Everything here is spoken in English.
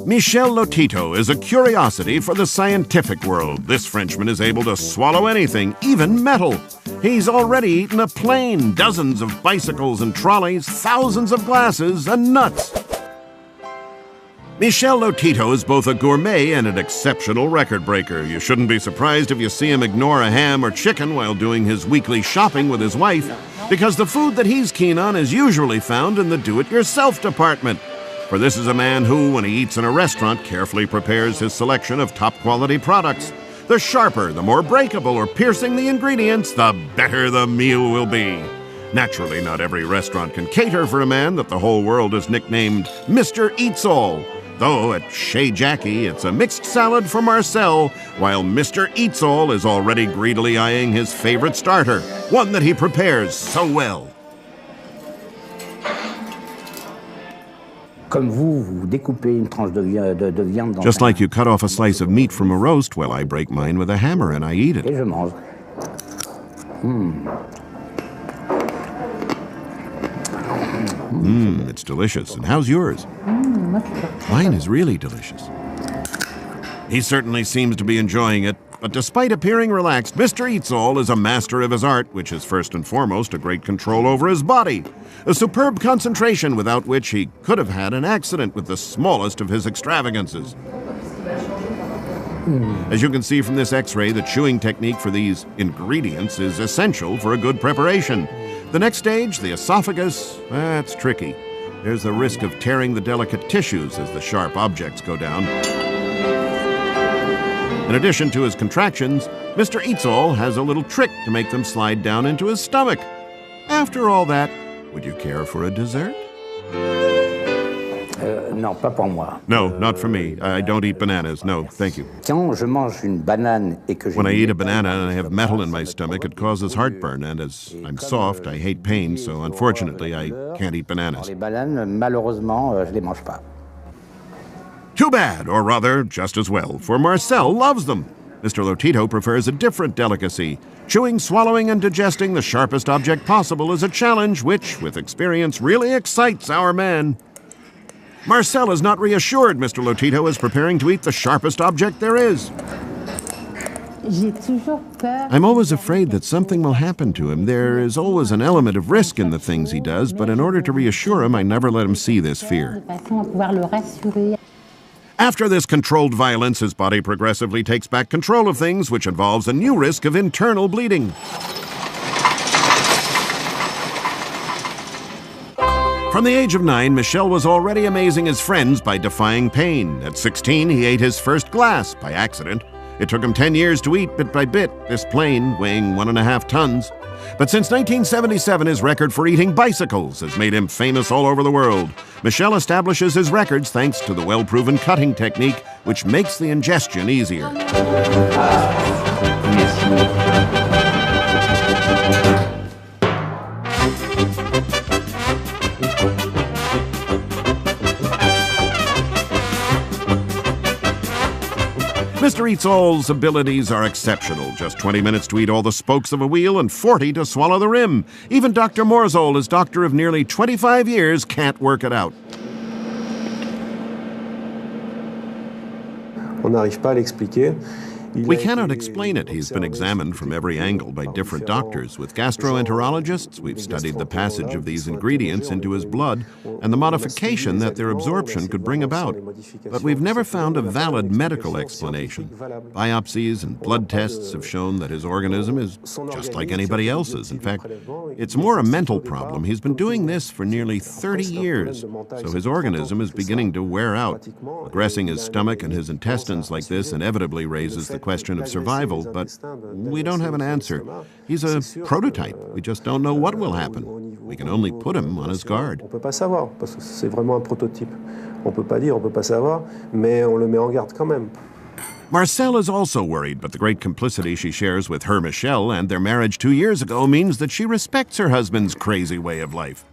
Michel Lotito is a curiosity for the scientific world. This Frenchman is able to swallow anything, even metal. He's already eaten a plane, dozens of bicycles and trolleys, thousands of glasses, and nuts. Michel Lotito is both a gourmet and an exceptional record breaker. You shouldn't be surprised if you see him ignore a ham or chicken while doing his weekly shopping with his wife, because the food that he's keen on is usually found in the do-it-yourself department. For this is a man who, when he eats in a restaurant, carefully prepares his selection of top-quality products. The sharper, the more breakable or piercing the ingredients, the better the meal will be. Naturally, not every restaurant can cater for a man that the whole world has nicknamed Mr. Eats-All. Though at Chez Jackie, it's a mixed salad for Marcel, while Mr. Eats-All is already greedily eyeing his favorite starter, one that he prepares so well. Just like you cut off a slice of meat from a roast, well, I break mine with a hammer and I eat it. It's delicious. And how's yours? Mine is really delicious. He certainly seems to be enjoying it, but despite appearing relaxed, Mr. Eats-All is a master of his art, which is first and foremost a great control over his body. A superb concentration without which he could have had an accident with the smallest of his extravagances. As you can see from this x-ray, the chewing technique for these ingredients is essential for a good preparation. The next stage, the esophagus, that's tricky. There's the risk of tearing the delicate tissues as the sharp objects go down. In addition to his contractions, Mr. Eats-All has a little trick to make them slide down into his stomach. After all that, would you care for a dessert? Non, pas pour moi. No, not for me. I don't eat bananas. No, thank you. When I eat a banana and I have metal in my stomach, it causes heartburn, and as I'm soft, I hate pain, so unfortunately, I can't eat bananas. Too bad, or rather, just as well, for Marcel loves them. Mr. Lotito prefers a different delicacy. Chewing, swallowing, and digesting the sharpest object possible is a challenge which, with experience, really excites our man. Marcel is not reassured Mr. Lotito is preparing to eat the sharpest object there is. I'm always afraid that something will happen to him. There is always an element of risk in the things he does, but in order to reassure him, I never let him see this fear. After this controlled violence, his body progressively takes back control of things, which involves a new risk of internal bleeding. From the age of 9, Michel was already amazing his friends by defying pain. At 16, he ate his first glass by accident. It took him 10 years to eat bit by bit this plane, weighing 1.5 tons. But since 1977, his record for eating bicycles has made him famous all over the world. Michel establishes his records thanks to the well-proven cutting technique, which makes the ingestion easier. Mr. Eats-All's abilities are exceptional. Just 20 minutes to eat all the spokes of a wheel and 40 to swallow the rim. Even Dr. Morzol, his doctor of nearly 25 years, can't work it out. On n'arrive pas à l'expliquer. We cannot explain it. He's been examined from every angle by different doctors. With gastroenterologists, we've studied the passage of these ingredients into his blood and the modification that their absorption could bring about. But we've never found a valid medical explanation. Biopsies and blood tests have shown that his organism is just like anybody else's. In fact, it's more a mental problem. He's been doing this for nearly 30 years, so his organism is beginning to wear out. Aggressing his stomach and his intestines like this inevitably raises the question of survival, but we don't have an answer. He's a prototype. We just don't know what will happen. We can only put him on his guard. On peut pas savoir parce que c'est vraiment un prototype. On peut pas dire, on peut pas savoir, mais on le met en garde quand même. Marcel is also worried, but the great complicity she shares with her Michel and their marriage 2 years ago means that she respects her husband's crazy way of life.